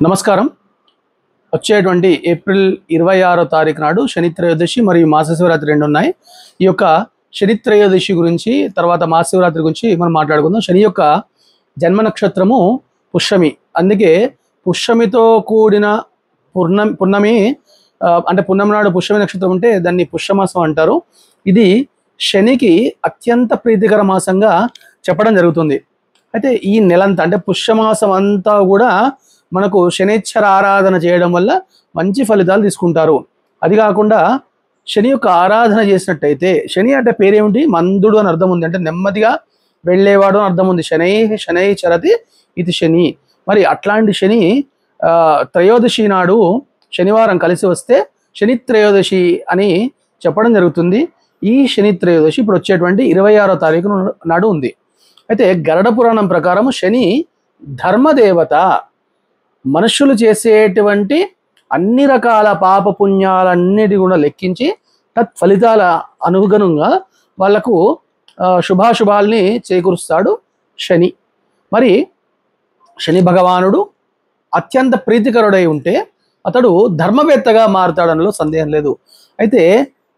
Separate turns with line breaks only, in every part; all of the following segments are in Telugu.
నమస్కారం. వచ్చేటువంటి ఏప్రిల్ 26వ తారీఖు నాడు శని త్రయోదశి మరియు మాసశివరాత్రి రెండు ఉన్నాయి. ఈ యొక్క శని త్రయోదశి గురించి తర్వాత మాసశివరాత్రి గురించి మనం మాట్లాడుకుందాం. శని యొక్క జన్మ నక్షత్రము పుష్యమి. అందుకే పుష్యమితో కూడిన పున్నమి అంటే పున్నమి నాడు పుష్యమి నక్షత్రం ఉంటే దాన్ని పుష్యమాసం అంటారు. ఇది శనికి అత్యంత ప్రీతికర మాసంగా చెప్పడం జరుగుతుంది. అయితే ఈ నెలంతా అంటే పుష్యమాసం అంతా కూడా మనకు శనేశ్వర ఆరాధన చేయడం వల్ల మంచి ఫలితాలు తీసుకుంటారు. అది కాకుండా శని యొక్క ఆరాధన చేసినట్టయితే, శని అంటే పేరేమిటి? మందుడు అని అర్థం ఉంది, అంటే నెమ్మదిగా వెళ్ళేవాడు అని అర్థం ఉంది. శనై చరతి ఇది శని. మరి అట్లాంటి శని త్రయోదశి నాడు శనివారం కలిసి వస్తే శని త్రయోదశి అని చెప్పడం జరుగుతుంది. ఈ శని త్రయోదశి ఇప్పుడు వచ్చేటువంటి 26వ తారీఖు నాడు ఉంది. అయితే గరుడ పురాణం ప్రకారం శని ధర్మదేవత. మనుషులు చేసేటువంటి అన్ని రకాల పాప పుణ్యాలన్నిటి కూడా లెక్కించి తత్ఫలితాల అనుగుణంగా వాళ్లకు శుభాశుభాల్ని చేకూరుస్తాడు శని. మరి శని భగవానుడు అత్యంత ప్రీతికరుడై ఉంటే అతడు ధర్మవేత్తగా మారుతాడనలో సందేహం లేదు. అయితే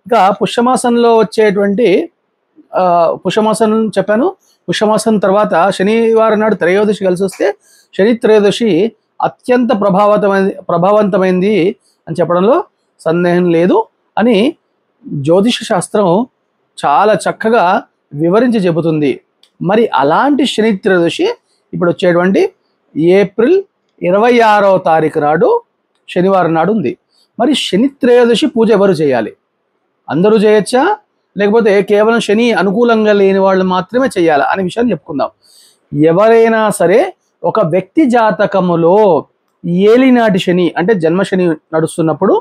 ఇక పుష్యమాసంలో వచ్చేటువంటి పుష్యమాసం చెప్పాను. పుష్యమాసం తర్వాత శనివారం నాడు త్రయోదశి కలిసి వస్తే శని త్రయోదశి అత్యంత ప్రభావవంతమైంది అని చెప్పడంలో సందేహం లేదు అని జ్యోతిష శాస్త్రం చాలా చక్కగా వివరించి చెబుతుంది. మరి అలాంటి శని త్రయోదశి ఇప్పుడు వచ్చేటువంటి ఏప్రిల్ 26వ తారీఖు నాడు శనివారం నాడు ఉంది. మరి శని త్రయోదశి పూజ ఎవరు చేయాలి? అందరూ చేయొచ్చా, లేకపోతే కేవలం శని అనుకూలంగా లేని వాళ్ళు మాత్రమే చేయాలా అనే విషయాన్ని చెప్పుకుందాం. ఎవరైనా సరే ఒక వ్యక్తి జాతకములో ఏలినాటి శని అంటే జన్మ శని నడుస్తున్నప్పుడు,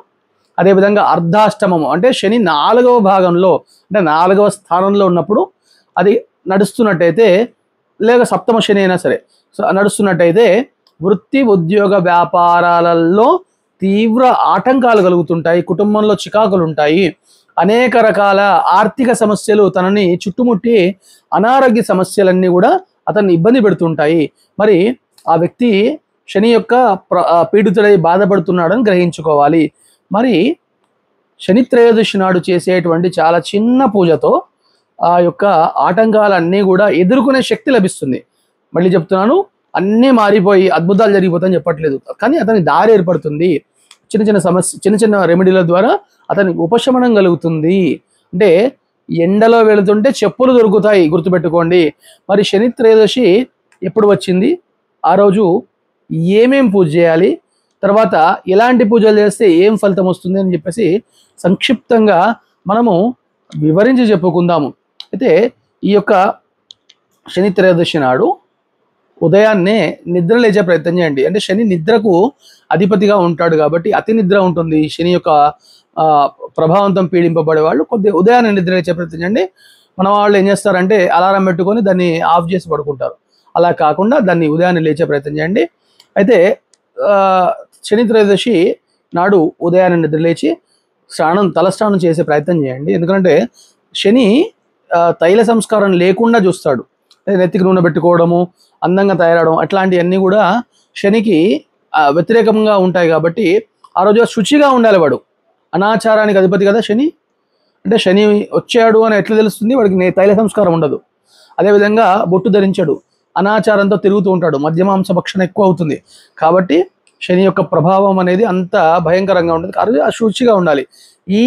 అదేవిధంగా అర్ధాష్టమము అంటే శని 4వ భాగంలో అంటే 4వ స్థానంలో ఉన్నప్పుడు అది నడుస్తున్నట్టయితే, లేక సప్తమ శని అయినా సరే నడుస్తున్నట్టయితే వృత్తి ఉద్యోగ వ్యాపారాలలో తీవ్ర ఆటంకాలు కలుగుతుంటాయి, కుటుంబంలో చికాకులు ఉంటాయి, అనేక రకాల ఆర్థిక సమస్యలు తనని చుట్టుముట్టి అనారోగ్య సమస్యలన్నీ కూడా అతన్ని ఇబ్బంది పెడుతుంటాయి. మరి ఆ వ్యక్తి శని యొక్క పీడితుడై బాధపడుతున్నాడని గ్రహించుకోవాలి. మరి శని త్రయోదశి నాడు చేసేటువంటి చాలా చిన్న పూజతో ఆ యొక్క ఆటంకాలన్నీ కూడా ఎదుర్కొనే శక్తి లభిస్తుంది. మళ్ళీ చెప్తున్నాను, అన్నీ మారిపోయి అద్భుతాలు జరిగిపోతాయని చెప్పట్లేదు, కానీ అతని దారి ఏర్పడుతుంది. చిన్న చిన్న రెమెడీల ద్వారా అతనికి ఉపశమనం కలుగుతుంది. అంటే ఎండలో వెళుతుంటే చెప్పులు దొరుకుతాయి, గుర్తుపెట్టుకోండి. మరి శని త్రయోదశి ఎప్పుడు వచ్చింది, ఆ రోజు ఏమేం పూజ చేయాలి, తర్వాత ఎలాంటి పూజలు చేస్తే ఏం ఫలితం వస్తుంది అని చెప్పేసి సంక్షిప్తంగా మనము వివరించి చెప్పుకుందాము. అయితే ఈ యొక్క శని త్రయోదశి నాడు ఉదయాన్నే నిద్ర లేచే ప్రయత్నం చేయండి. అంటే శని నిద్రకు అధిపతిగా ఉంటాడు కాబట్టి అతి నిద్ర ఉంటుంది. శని యొక్క ప్రభావంతం పీడింపబడే వాళ్ళు కొద్దిగా ఉదయాన్నే నిద్ర లేచే ప్రయత్నం చేయండి. మన వాళ్ళు ఏం చేస్తారంటే అలారం పెట్టుకొని దాన్ని ఆఫ్ చేసి పడుకుంటారు. అలా కాకుండా దాన్ని ఉదయాన్నే లేచే ప్రయత్నం చేయండి. అయితే శని త్రయోదశి నాడు ఉదయాన్నే నిద్ర లేచి తలస్నానం చేసే ప్రయత్నం చేయండి. ఎందుకంటే శని తైల సంస్కారం లేకుండా చూస్తాడు. నెత్తికి నూనె పెట్టుకోవడము, అందంగా తయారవడం అట్లాంటివన్నీ కూడా శనికి వ్యతిరేకంగా ఉంటాయి. కాబట్టి ఆ రోజు శుచిగా ఉండాలి. వాడు అనాచారానికి అధిపతి కదా శని. అంటే శని వచ్చాడు అని ఎట్లా తెలుస్తుంది? వాడికి తైల సంస్కారం ఉండదు. అదేవిధంగా బొట్టు ధరించాడు, అనాచారంతో తిరుగుతూ ఉంటాడు, మద్యమాంస భక్షణ ఎక్కువ అవుతుంది. కాబట్టి శని యొక్క ప్రభావం అనేది అంత భయంకరంగా ఉంటుంది. ఆ రోజు శుచిగా ఉండాలి. ఈ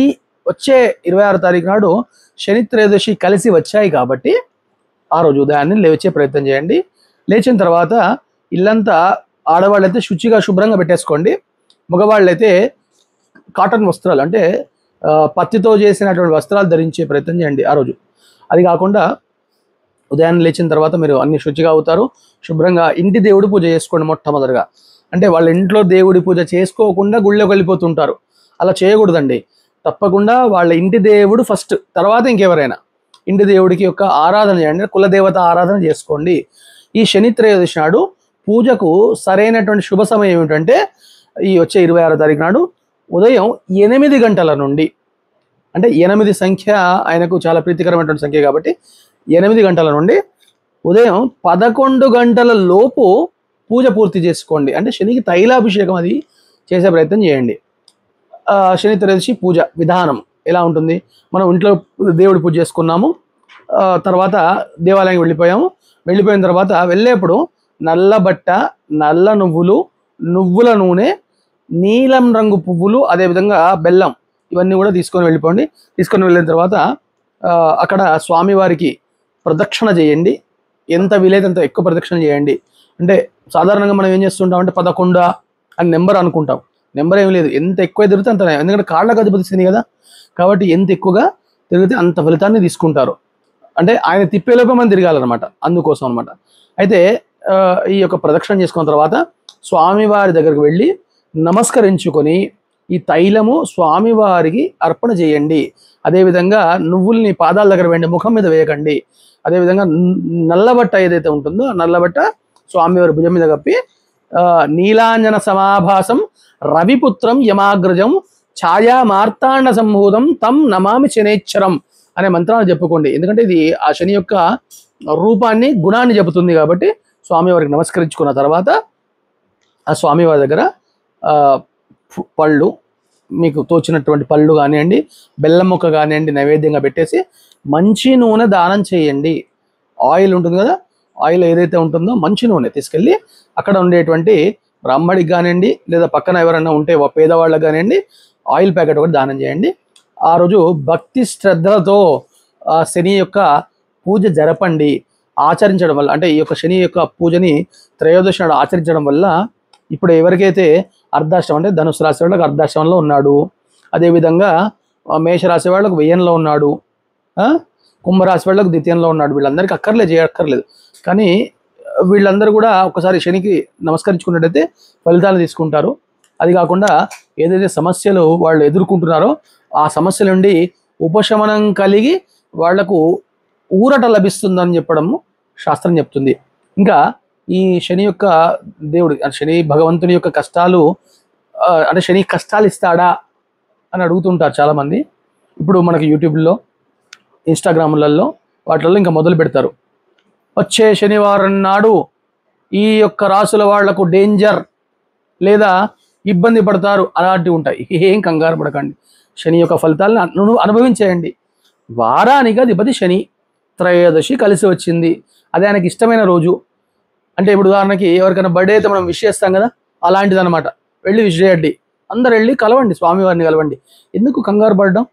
వచ్చే 26వ తారీఖు నాడు శని త్రయోదశి కలిసి వచ్చాయి కాబట్టి ఆ రోజు ఉదయాన్నే లేచే ప్రయత్నం చేయండి. లేచిన తర్వాత ఇల్లంతా ఆడవాళ్ళైతే శుచిగా శుభ్రంగా పెట్టేసుకోండి. మగవాళ్ళైతే కాటన్ వస్త్రాలు అంటే పత్తితో చేసినటువంటి వస్త్రాలు ధరించే ప్రయత్నం చేయండి ఆ రోజు. అది కాకుండా ఉదయాన్నే లేచిన తర్వాత మీరు అన్ని శుచిగా అవుతారు. శుభ్రంగా ఇంటి దేవుడి పూజ చేసుకోండి మొట్టమొదటిగా. అంటే వాళ్ళ ఇంట్లో దేవుడి పూజ చేసుకోకుండా గుళ్ళోకి వెళ్ళిపోతుంటారు. అలా చేయకూడదండి. తప్పకుండా వాళ్ళ ఇంటి దేవుడు ఫస్ట్, తర్వాత ఇంకెవరైనా ఇంటి దేవుడికి యొక్క ఆరాధన చేయండి. కులదేవత ఆరాధన చేసుకోండి. ఈ శని త్రయోదశి నాడు పూజకు సరైనటువంటి శుభ సమయం ఏమిటంటే ఈ వచ్చే 26వ తారీఖు నాడు ఉదయం 8 గంటల నుండి, అంటే 8 సంఖ్య ఆయనకు చాలా ప్రీతికరమైనటువంటి సంఖ్య కాబట్టి 8 గంటల నుండి ఉదయం 11 గంటల లోపు పూజ పూర్తి చేసుకోండి. అంటే శనికి తైలాభిషేకం అది చేసే ప్రయత్నం చేయండి. శని త్రయోదశి పూజ విధానం ఎలా ఉంటుంది? మనం ఇంట్లో దేవుడి పూజ చేసుకున్నాము, తర్వాత దేవాలయానికి వెళ్ళిపోయిన తర్వాత వెళ్ళేప్పుడు నల్ల బట్ట, నల్ల నువ్వులు, నువ్వుల నూనె, నీలం రంగు పువ్వులు, అదేవిధంగా బెల్లం, ఇవన్నీ కూడా తీసుకొని వెళ్ళిపోండి. తీసుకొని వెళ్ళిన తర్వాత అక్కడ స్వామివారికి ప్రదక్షిణ చేయండి. ఎంత వీలైతే అంత ఎక్కువ ప్రదక్షిణ చేయండి. అంటే సాధారణంగా మనం ఏం చేస్తుంటాం అంటే 11 అని నెంబర్ అనుకుంటాం. నెంబర్ ఏమి లేదు, ఎంత ఎక్కువ తిరిగితే అంత, ఎందుకంటే కాళ్ళకు అధిపతి శని కదా, కాబట్టి ఎంత ఎక్కువగా తిరిగితే అంత ఫలితాన్ని తీసుకుంటారు. అంటే ఆయన తిప్పేలోపే మనం తిరగాలన్నమాట, అందుకోసం అనమాట. అయితే ఈ యొక్క ప్రదక్షిణ చేసుకున్న తర్వాత స్వామివారి దగ్గరికి వెళ్ళి నమస్కరించుకొని ఈ తైలము స్వామివారికి అర్పణ చేయండి. అదేవిధంగా నువ్వుల్ని పాదాల దగ్గర వేయండి, ముఖం మీద వేయకండి. అదేవిధంగా నల్లబట్ట ఏదైతే ఉంటుందో నల్లబట్ట స్వామివారి భుజం మీద కప్పి నీలాంజన సమాభాసం రవిపుత్రం యమాగ్రజం ఛాయా మార్తాండ సంభూతం తం నమామి శనేశ్వరం అనే మంత్రాన్ని చెప్పుకోండి. ఎందుకంటే ఇది ఆ శని యొక్క రూపాన్ని, గుణాన్ని చెబుతుంది. కాబట్టి స్వామివారికి నమస్కరించుకున్న తర్వాత ఆ స్వామివారి దగ్గర పళ్ళు, మీకు తోచినటువంటి పళ్ళు కానివ్వండి, బెల్లం ముక్క కానివ్వండి, నైవేద్యంగా పెట్టేసి మంచి నూనె దానం చేయండి. ఆయిల్ ఉంటుంది కదా, ఆయిల్ ఏదైతే ఉంటుందో మంచి నూనె తీసుకెళ్ళి అక్కడ ఉండేటువంటి బ్రాహ్మడికి కానివ్వండి, లేదా పక్కన ఎవరైనా ఉంటే పేదవాళ్ళకి కానివ్వండి, ఆయిల్ ప్యాకెట్ ఒకటి దానం చేయండి. ఆ రోజు భక్తి శ్రద్ధలతో శని యొక్క పూజ జరపండి. ఆచరించడం వల్ల, అంటే ఈ యొక్క శని యొక్క పూజని త్రయోదశి నాడు ఆచరించడం వల్ల ఇప్పుడు ఎవరికైతే అర్ధాష్టమం, అంటే ధనుసు రాశి వాళ్ళకి అర్ధాష్టమంలో ఉన్నాడు, అదేవిధంగా మేషరాశి వాళ్ళకు వ్యయంలో ఉన్నాడు, కుంభరాశి వాళ్ళకు ద్వితీయంలో ఉన్నాడు, వీళ్ళందరికీ చేయక్కర్లేదు. కానీ వీళ్ళందరూ కూడా ఒకసారి శనికి నమస్కరించుకున్నట్టయితే ఫలితాలు తీసుకుంటారు. అది కాకుండా ఏదైతే సమస్యలు వాళ్ళు ఎదుర్కొంటున్నారో ఆ సమస్యల నుండి ఉపశమనం కలిగి వాళ్లకు ఊరట లభిస్తుందని చెప్పడము శాస్త్రం చెప్తుంది. ఇంకా ఈ శని యొక్క దేవుడు, శని భగవంతుని యొక్క కష్టాలు, అంటే శని కష్టాలు ఇస్తాడా అని అడుగుతుంటారు చాలామంది. ఇప్పుడు మనకి యూట్యూబ్లో, ఇన్స్టాగ్రామ్లలో వాటిల్లో ఇంకా మొదలు పెడతారు, వచ్చే శనివారం నాడు ఈ యొక్క రాసుల వాళ్లకు డేంజర్ లేదా ఇబ్బంది పడతారు, అలాంటివి ఉంటాయి. ఏం కంగారు పడకండి, శని యొక్క ఫలితాలను అనుభవించేయండి. వారానికి అధిపతి శని, త్రయోదశి కలిసి వచ్చింది, అదే ఆయనకి ఇష్టమైన రోజు. అంటే ఇప్పుడు ఉదాహరణకి ఎవరికైనా బర్త్డే అయితే మనం విష్ చేస్తాం కదా, అలాంటిది అనమాట. వెళ్ళి విష్ చేయండి, అందరు వెళ్ళి కలవండి, స్వామివారిని కలవండి. ఎందుకు కంగారు పడడం?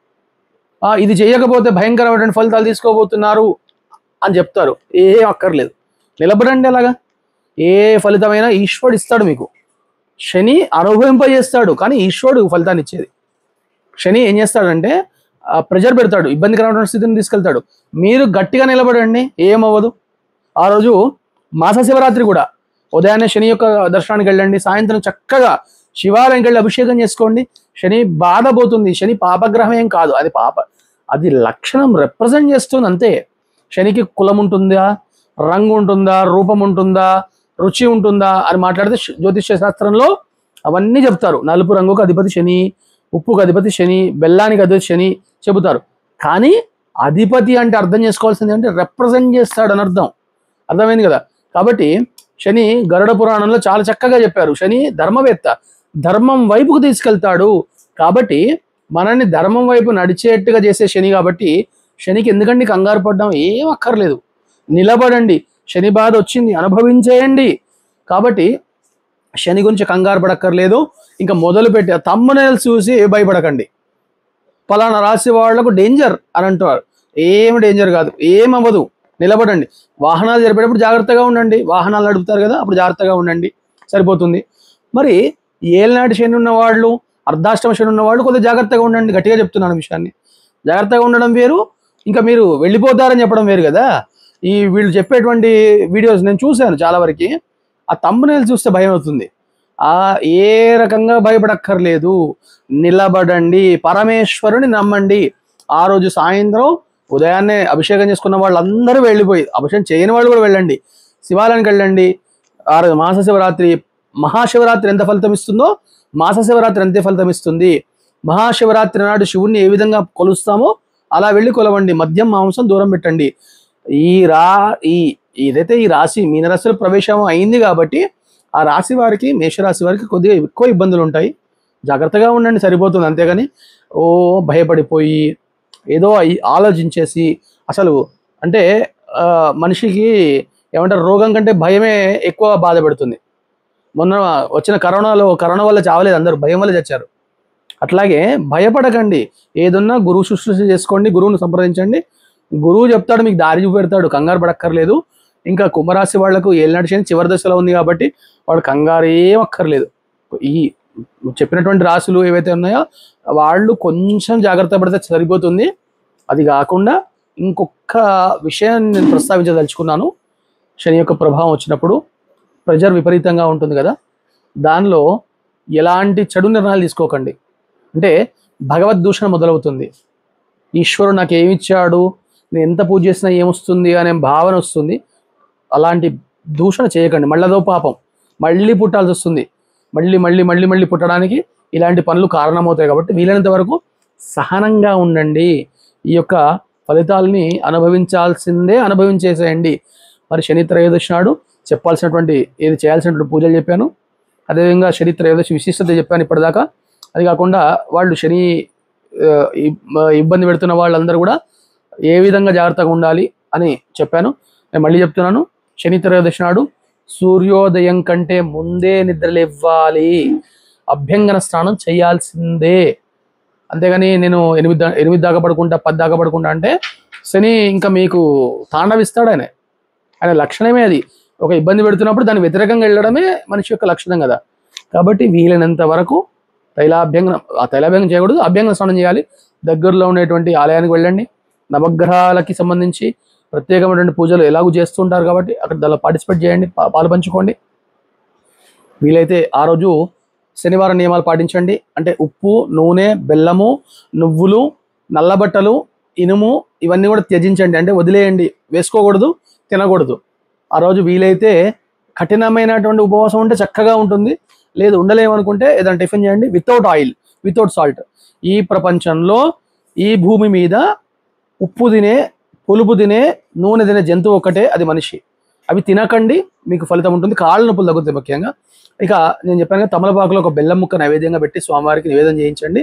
ఇది చేయకపోతే భయంకరమైన ఫలితాలు తీసుకోబోతున్నారు అని చెప్తారు. ఏం అక్కర్లేదు, నిలబడండి. అలాగా ఏ ఫలితమైనా ఈశ్వరుడు ఇస్తాడు మీకు. శని అనుభవింపజేస్తాడు, కానీ ఈశ్వరుడు ఫలితాన్ని ఇచ్చేది. శని ఏం చేస్తాడంటే ప్రెజర్ పెడతాడు, ఇబ్బందికరమైన స్థితిని తీసుకెళ్తాడు. మీరు గట్టిగా నిలబడండి, ఏమవ్వదు. ఆ రోజు మాస శివరాత్రి కూడా ఉదయాన్నే శని యొక్క దర్శనానికి వెళ్ళండి, సాయంత్రం చక్కగా శివాలయంకి వెళ్ళి అభిషేకం చేసుకోండి. శని బాధ పోతుంది. శని పాపగ్రహం ఏం కాదు, అది లక్షణం రిప్రజెంట్ చేస్తుంది అంతే. శనికి కులం ఉంటుందా, రంగు ఉంటుందా, రూపం ఉంటుందా, రుచి ఉంటుందా అని మాట్లాడితే జ్యోతిష్య శాస్త్రంలో అవన్నీ చెప్తారు. నలుపు రంగుకు అధిపతి శని, ఉప్పుకు అధిపతి శని, బెల్లానికి అధిపతి శని చెబుతారు. కానీ అధిపతి అంటే అర్థం చేసుకోవాల్సింది అంటే రిప్రజెంట్ చేస్తాడని అర్థం. అర్థమైంది కదా? కాబట్టి శని గరుడ పురాణంలో చాలా చక్కగా చెప్పారు. శని ధర్మవేత్త, ధర్మం వైపుకు తీసుకెళ్తాడు. కాబట్టి మనల్ని ధర్మం వైపు నడిచేట్టుగా చేసే శని. కాబట్టి శనికి ఎందుకండి కంగారు పడ్డం? ఏం అక్కర్లేదు, నిలబడండి. శని బాధ వచ్చింది, అనుభవించేయండి. కాబట్టి శని గురించి కంగారు పడక్కర్లేదు. ఇంకా మొదలు పెట్టి థంబ్నెయిల్స్ చూసి భయపడకండి. పలానా రాశి వాళ్లకు డేంజర్ అని అంటారు. ఏమి డేంజర్ కాదు, ఏమవ్వదు, నిలబడండి. వాహనాలు జరిపేటప్పుడు జాగ్రత్తగా ఉండండి. వాహనాలు నడుపుతారు కదా, అప్పుడు జాగ్రత్తగా ఉండండి, సరిపోతుంది. మరి ఏలనాటి శని ఉన్నవాళ్ళు, అర్ధాష్టమ శని ఉన్నవాళ్ళు కొద్దిగా జాగ్రత్తగా ఉండండి. గట్టిగా చెప్తున్నాను విషయాన్ని. జాగ్రత్తగా ఉండడం వేరు, ఇంకా మీరు వెళ్ళిపోతారని చెప్పడం వేరు కదా. వీళ్ళు చెప్పేటువంటి వీడియోస్ నేను చూశాను చాలా వరకు. ఆ థంబ్నెయిల్స్ చూస్తే భయం అవుతుంది. ఏ రకంగా భయపడక్కర్లేదు, నిలబడండి, పరమేశ్వరుని నమ్మండి. ఆ రోజు సాయంత్రం ఉదయాన్నే అభిషేకం చేసుకున్న వాళ్ళందరూ వెళ్ళిపోయి, అభిషేకం చేయని వాళ్ళు కూడా వెళ్ళండి, శివాలయానికి వెళ్ళండి. ఆ రోజు మాస శివరాత్రి, మహాశివరాత్రి ఎంత ఫలితం ఇస్తుందో మాస శివరాత్రి అంతే ఫలితం ఇస్తుంది. మహాశివరాత్రి నాడు శివుణ్ణి ఏ విధంగా కొలుస్తామో అలా వెళ్ళి కొలవండి. మద్యం మాంసం దూరం పెట్టండి. ఏదైతే ఈ రాశి మీనరాశిలో ప్రవేశం అయింది కాబట్టి ఆ రాశి వారికి, మేషరాశి వారికి కొద్దిగా ఎక్కువ ఇబ్బందులు ఉంటాయి. జాగ్రత్తగా ఉండండి సరిపోతుంది. అంతేగాని ఓ భయపడిపోయి ఏదో ఆలోచించేసి అసలు అంటే మనిషికి ఏమంటారు, రోగం కంటే భయమే ఎక్కువ బాధ పెడుతుంది. మొన్న వచ్చిన కరోనా వల్ల చావలేదు, అందరూ భయం వల్ల చచ్చారు. అట్లాగే భయపడకండి. ఏదన్నా గురువు శుశ్రూష చేసుకోండి, గురువును సంప్రదించండి. గురువు చెప్తాడు, మీకు దారి చూపెడతాడు, కంగారు పడక్కర్లేదు. ఇంకా కుంభరాశి వాళ్లకు ఏలినాటి శని చివరి దశలో ఉంది కాబట్టి వాడు కంగారు ఏం అక్కర్లేదు. ఈ చెప్పినటువంటి రాశులు ఏవైతే ఉన్నాయో వాళ్ళు కొంచెం జాగ్రత్త పడితే సరిపోతుంది. అది కాకుండా ఇంకొక విషయాన్ని నేను ప్రస్తావించదలుచుకున్నాను. శని యొక్క ప్రభావం వచ్చినప్పుడు ప్రెజర్ విపరీతంగా ఉంటుంది కదా, దానిలో ఎలాంటి చెడు నిర్ణయాలు తీసుకోకండి. అంటే భగవద్దూషణ మొదలవుతుంది. ఈశ్వరుడు నాకు ఏమిచ్చాడు, నేను ఎంత పూజ చేసినా ఏమొస్తుంది అనే భావన వస్తుంది. అలాంటి దూషణ చేయకండి. మళ్ళీ పాపం మళ్ళీ పుట్టాల్సి వస్తుంది. మళ్ళీ మళ్ళీ మళ్ళీ మళ్ళీ పుట్టడానికి ఇలాంటి పనులు కారణమవుతాయి. కాబట్టి వీలైనంత వరకు సహనంగా ఉండండి. ఈ యొక్క ఫలితాలని అనుభవించేసేయండి. మరి శని త్రయోదశి నాడు చెప్పాల్సినటువంటి ఏది చేయాల్సినటువంటి పూజలు చెప్పాను. అదేవిధంగా శని త్రయోదశి విశిష్టత చెప్పాను ఇప్పటిదాకా. అది కాకుండా వాళ్ళు శని ఇబ్బంది పెడుతున్న వాళ్ళందరూ కూడా ఏ విధంగా జాగ్రత్తగా ఉండాలి అని చెప్పాను. నేను మళ్ళీ చెప్తున్నాను, శని త్రయోదశి నాడు సూర్యోదయం కంటే ముందే నిద్రలేవ్వాలి, అభ్యంగన స్నానం చేయాల్సిందే. అంతేగాని నేను 8 దాకా పడుకుంటా, 10 దాకా పడుకుంటా అంటే శని ఇంకా మీకు తాండవిస్తాడు. ఆయన లక్షణమే అది. ఒక ఇబ్బంది పెడుతున్నప్పుడు దాన్ని వ్యతిరేకంగా వెళ్ళడమే మనిషి యొక్క లక్షణం కదా. కాబట్టి వీలైనంత వరకు తైలాభ్యంగం చేయకూడదు, అభ్యంగన స్నానం చేయాలి. దగ్గరలో ఉండేటువంటి ఆలయానికి వెళ్ళండి. నవగ్రహాలకి సంబంధించి ప్రత్యేకమైనటువంటి పూజలు ఎలాగూ చేస్తుంటారు కాబట్టి అక్కడ దానిలో పార్టిసిపేట్ చేయండి, పాలు పంచుకోండి. వీలైతే ఆ రోజు శనివారం నియమాలు పాటించండి. అంటే ఉప్పు, నూనె, బెల్లము, నువ్వులు, నల్లబట్టలు, ఇనుము ఇవన్నీ కూడా త్యజించండి. అంటే వదిలేయండి, వేసుకోకూడదు, తినకూడదు. ఆ రోజు వీలైతే కఠినమైనటువంటి ఉపవాసం ఉంటే చక్కగా ఉంటుంది. లేదు ఉండలేమనుకుంటే ఏదైనా టిఫిన్ చేయండి వితౌట్ ఆయిల్, వితౌట్ సాల్ట్. ఈ ప్రపంచంలో ఈ భూమి మీద ఉప్పు తినే, పులుపు తినే, నూనె తినే జంతువు ఒక్కటే, అది మనిషి. అవి తినకండి, మీకు ఫలితం ఉంటుంది. కాళ్ళ నొప్పులు తగ్గుతాయి ముఖ్యంగా. ఇక నేను చెప్పాను కదా, తమలపాకులో ఒక బెల్లం ముక్క నైవేద్యంగా పెట్టి స్వామివారికి నివేదన చేయించండి.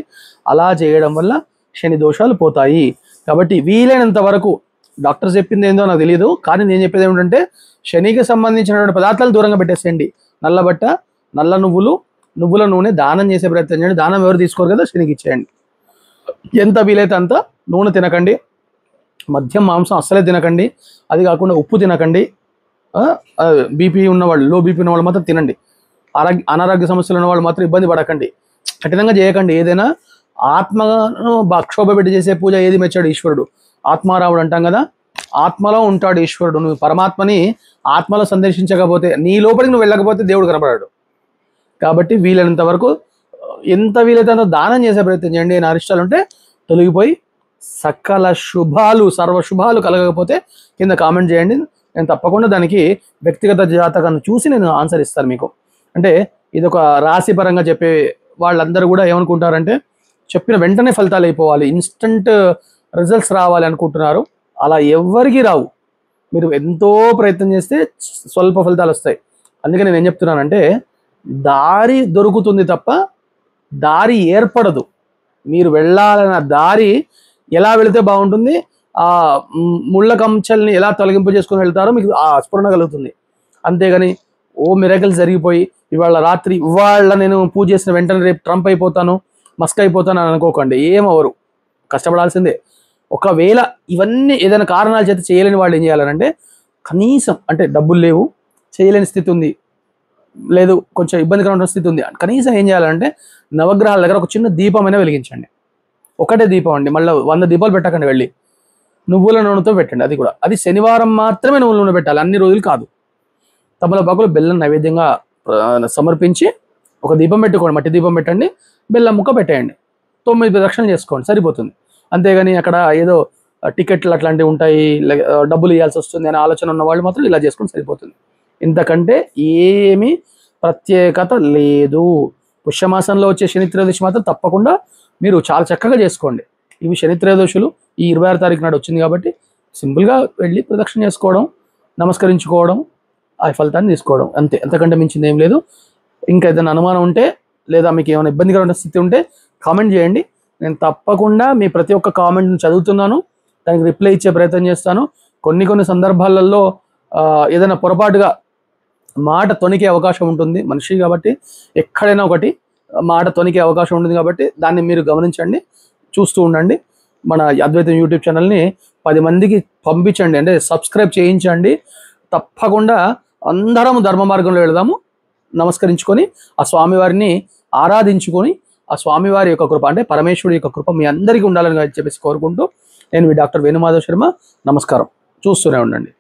అలా చేయడం వల్ల శని దోషాలు పోతాయి. కాబట్టి వీలైనంత వరకు డాక్టర్ చెప్పింది ఏందో నాకు తెలియదు, కానీ నేను చెప్పేది ఏమిటంటే శనికి సంబంధించినటువంటి పదార్థాలు దూరంగా పెట్టేసేయండి. నల్లబట్ట, నల్ల నువ్వులు, నువ్వుల నూనె దానం చేసే ప్రయత్నం చేయండి. దానం ఎవరు తీసుకోరు కదా, శనికి ఇచ్చేయండి. ఎంత వీలైతే అంత నూనె తినకండి, మద్యం మాంసం అస్సలే తినకండి. అది కాకుండా ఉప్పు తినకండి. బీపీ ఉన్నవాళ్ళు, లో బీపీ ఉన్నవాళ్ళు మాత్రం తినండి. అనారోగ్య సమస్యలు ఉన్న వాళ్ళు మాత్రం ఇబ్బంది పడకండి. కఠినంగా చేయకండి. ఏదైనా ఆత్మను క్షోభపెట్టి చేసే పూజ ఏది మెచ్చాడు ఈశ్వరుడు? ఆత్మారాముడు అంటాం కదా, ఆత్మలో ఉంటాడు ఈశ్వరుడు. నువ్వు పరమాత్మని ఆత్మలో సందర్శించకపోతే, నీ లోపలికి నువ్వు వెళ్ళకపోతే దేవుడు కనపడాడు. కాబట్టి వీలైనంత వరకు ఎంత వీలైతే అంత దానం చేసే ప్రయత్నం చేయండి. నా అరిష్టాలు ఉంటే తొలగిపోయి సకల శుభాలు, సర్వశుభాలు కలగకపోతే కింద కామెంట్ చేయండి. నేను తప్పకుండా దానికి వ్యక్తిగత జాతకాన్ని చూసి నేను ఆన్సర్ ఇస్తాను మీకు. అంటే ఇది ఒక రాశి పరంగా చెప్పే వాళ్ళందరూ కూడా ఏమనుకుంటారంటే చెప్పిన వెంటనే ఫలితాలు అయిపోవాలి, ఇన్స్టంట్ రిజల్ట్స్ రావాలి అనుకుంటున్నారు. అలా ఎవ్వరికీ రావు. మీరు ఎంతో ప్రయత్నం చేస్తే స్వల్ప ఫలితాలు వస్తాయి. అందుకే నేను ఏం చెప్తున్నానంటే దారి దొరుకుతుంది తప్ప దారి ఏర్పడదు. మీరు వెళ్ళాలన్న దారి ఎలా వెళితే బాగుంటుంది, ఆ ముళ్ళ కంచెల్ని ఎలా తొలగింపు చేసుకుని వెళ్తారో మీకు ఆ స్ఫురణ కలుగుతుంది. అంతేగాని ఓ మిరకల్స్ జరిగిపోయి ఇవాళ నేను పూజ చేసిన వెంటనే రేపు ట్రంప్ అయిపోతాను, మస్క్ అయిపోతాను అని అనుకోకండి. ఏమవరు, కష్టపడాల్సిందే. ఒకవేళ ఇవన్నీ ఏదైనా కారణాల చేత చేయలేని వాళ్ళు ఏం చేయాలంటే కనీసం, అంటే డబ్బులు లేవు, చేయలేని స్థితి ఉంది, లేదు కొంచెం ఇబ్బందికరమైన స్థితి ఉంది, కనీసం ఏం చేయాలంటే నవగ్రహాల దగ్గర ఒక చిన్న దీపమైనా వెలిగించండి. ఒకటే దీపం అండి, మళ్ళీ 100 దీపాలు పెట్టకండి. వెళ్ళి నువ్వుల నూనెతో పెట్టండి. అది శనివారం మాత్రమే నువ్వుల నూనె పెట్టాలి, అన్ని రోజులు కాదు. తమలపాకులు బెల్లం నైవేద్యంగా సమర్పించి ఒక దీపం పెట్టుకోండి, మట్టి దీపం పెట్టండి, బెల్లం ముక్క పెట్టేయండి, 9 ప్రదక్షిణలు చేసుకోండి, సరిపోతుంది. అంతేగాని అక్కడ ఏదో టికెట్లు అట్లాంటివి ఉంటాయి, డబ్బులు ఇవ్వాల్సి వస్తుంది అనే ఆలోచన ఉన్న వాళ్ళు మాత్రం ఇలా చేసుకొని సరిపోతుంది. ఇంతకంటే ఏమీ ప్రత్యేకత లేదు. పుష్యమాసంలో వచ్చే శని త్రయోదశి మాత్రం తప్పకుండా మీరు చాలా చక్కగా చేసుకోండి. ఇవి శని త్రయోదశులు ఈ 26 తారీఖు నాడు వచ్చింది కాబట్టి సింపుల్గా వెళ్ళి ప్రదక్షిణ చేసుకోవడం, నమస్కరించుకోవడం, ఆ ఫలితాన్ని తీసుకోవడం అంతే, అంతకంటే మించింది ఏం లేదు. ఇంకా ఏదైనా అనుమానం ఉంటే లేదా మీకు ఏమైనా ఇబ్బందికరమైన స్థితి ఉంటే కామెంట్ చేయండి. నేను తప్పకుండా మీ ప్రతి ఒక్క కామెంట్ని చదువుతున్నాను, దానికి రిప్లై ఇచ్చే ప్రయత్నం చేస్తాను. కొన్ని సందర్భాలలో ఏదైనా పొరపాటుగా మాట తొణికే అవకాశం ఉంటుంది, మనిషి కాబట్టి ఎక్కడైనా ఒకటి మాట తొణికే అవకాశం ఉంటుంది. కాబట్టి దాన్ని మీరు గమనించండి, చూస్తూ ఉండండి. మన అద్వైతం యూట్యూబ్ ఛానల్ని 10 మందికి పంపించండి, అంటే సబ్స్క్రైబ్ చేయించండి. తప్పకుండా అందరం ధర్మ మార్గంలో వెళదాము. నమస్కరించుకొని ఆ స్వామివారిని ఆరాధించుకొని ఆ స్వామివారి యొక్క కృప, అంటే పరమేశ్వరుడి యొక్క కృప మీ అందరికీ ఉండాలని చెప్పేసి కోరుకుంటూ నేను మీ డాక్టర్ వేణుమాధవ్ శర్మ. నమస్కారం. చూస్తూనే ఉండండి.